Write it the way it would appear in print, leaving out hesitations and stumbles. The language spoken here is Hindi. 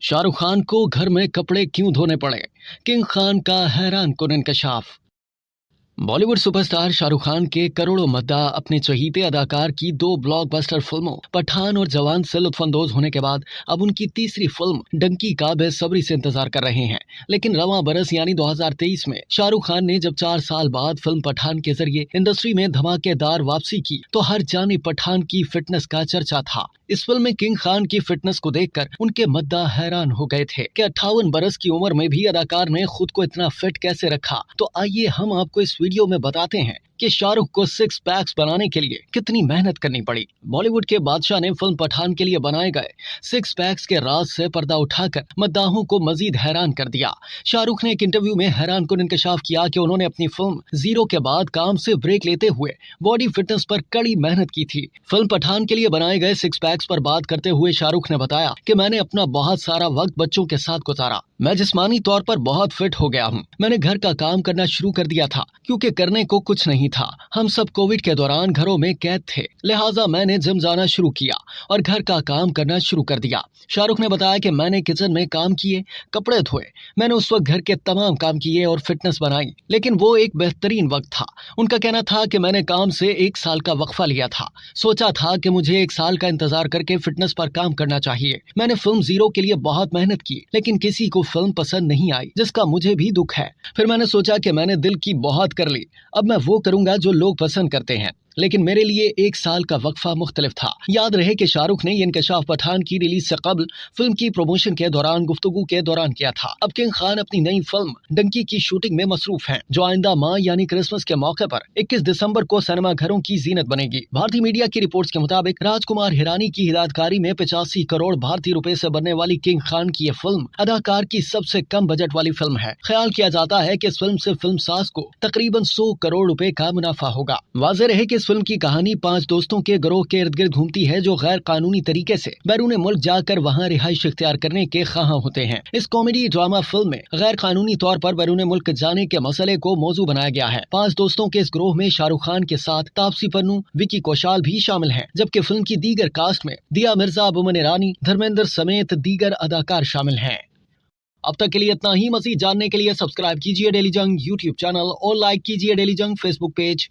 शाहरुख खान को घर में कपड़े क्यों धोने पड़े? किंग खान का हैरान कुन इंकशाफ। बॉलीवुड सुपरस्टार शाहरुख खान के करोड़ों मद्दाह अपने चहीते अदाकार की दो ब्लॉकबस्टर फिल्मों पठान और जवान से लुत्फानंदोज होने के बाद अब उनकी तीसरी फिल्म डंकी का बेसब्री से इंतजार कर रहे हैं। लेकिन रवां बरस यानी 2023 में शाहरुख खान ने जब 4 साल बाद फिल्म पठान के जरिए इंडस्ट्री में धमाकेदार वापसी की तो हर जाने पठान की फिटनेस का चर्चा था। इस फिल्म में किंग खान की फिटनेस को देखकर उनके मद्दाह हैरान हो गए थे कि 58 बरस की उम्र में भी अदाकार ने खुद को इतना फिट कैसे रखा। तो आइए हम आपको इस वीडियो में बताते हैं कि शाहरुख को 6 पैक्स बनाने के लिए कितनी मेहनत करनी पड़ी। बॉलीवुड के बादशाह ने फिल्म पठान के लिए बनाए गए 6 पैक्स के राज से पर्दा उठाकर मद्दाहों को मजीद हैरान कर दिया। शाहरुख ने एक इंटरव्यू में हैरान कुन इंकशाफ किया कि उन्होंने अपनी फिल्म जीरो के बाद काम से ब्रेक लेते हुए बॉडी फिटनेस पर कड़ी मेहनत की थी। फिल्म पठान के लिए बनाए गए 6 पैक्स पर बात करते हुए शाहरुख ने बताया कि मैंने अपना बहुत सारा वक्त बच्चों के साथ गुजारा। मैं जिस्मानी तौर पर बहुत फिट हो गया हूँ। मैंने घर का काम करना शुरू कर दिया था क्योंकि करने को कुछ नहीं था। हम सब कोविड के दौरान घरों में कैद थे, लिहाजा मैंने जिम जाना शुरू किया और घर का काम करना शुरू कर दिया। शाहरुख ने बताया कि मैंने किचन में काम किए, कपड़े धोए, मैंने उस वक्त घर के तमाम काम किए और फिटनेस बनाई, लेकिन वो एक बेहतरीन वक्त था। उनका कहना था कि मैंने काम से 1 साल का वक्फा लिया था। सोचा था कि मुझे 1 साल का इंतजार करके फिटनेस पर काम करना चाहिए। मैंने फिल्म जीरो के लिए बहुत मेहनत की, लेकिन किसी को फिल्म पसंद नहीं आई, जिसका मुझे भी दुख है। फिर मैंने सोचा कि मैंने दिल की बहुत कर ली, अब मैं वो करूंगा जो लोग पसंद करते हैं। लेकिन मेरे लिए 1 साल का वक्फा मुख्तलिफ था। याद रहे कि शाहरुख ने ये इंकशाफ पठान की रिलीज से कबल फिल्म की प्रमोशन के दौरान गुफ्तगू के दौरान किया था। अब किंग खान अपनी नई फिल्म डंकी की शूटिंग में मसरूफ हैं, जो आइंदा माह यानी क्रिसमस के मौके पर 21 दिसंबर को सिनेमा घरों की जीनत बनेगी। भारतीय मीडिया की रिपोर्ट्स के मुताबिक राजकुमार हिरानी की हिदायतकारी में 85 करोड़ भारतीय रुपए से बनने वाली किंग खान की यह फिल्म अदाकार की सबसे कम बजट वाली फिल्म है। ख्याल किया जाता है कि इस फिल्म से फिल्म साज को तकरीबन 100 करोड़ रुपए का मुनाफा होगा। वाज़ेह रहे कि फिल्म की कहानी 5 दोस्तों के गिरोह के इर्द गिर्द घूमती है जो गैर कानूनी तरीके से बैरून मुल्क जाकर वहां रिहाइश इख्तियार करने के ख्वाहां होते हैं। इस कॉमेडी ड्रामा फिल्म में गैर कानूनी तौर पर बैरून मुल्क जाने के मसले को मौजू बनाया गया है। 5 दोस्तों के इस गिरोह में शाहरुख खान के साथ तापसी पन्नू, विकी कौशल भी शामिल हैं, जबकि फिल्म की दीगर कास्ट में दिया मिर्जा, बोमन ईरानी, धर्मेंद्र समेत दीगर अदाकार शामिल हैं। अब तक के लिए इतना ही। मज़ीद जानने के लिए सब्सक्राइब कीजिए डेली जंग यूट्यूब चैनल और लाइक कीजिए डेली जंग फेसबुक पेज।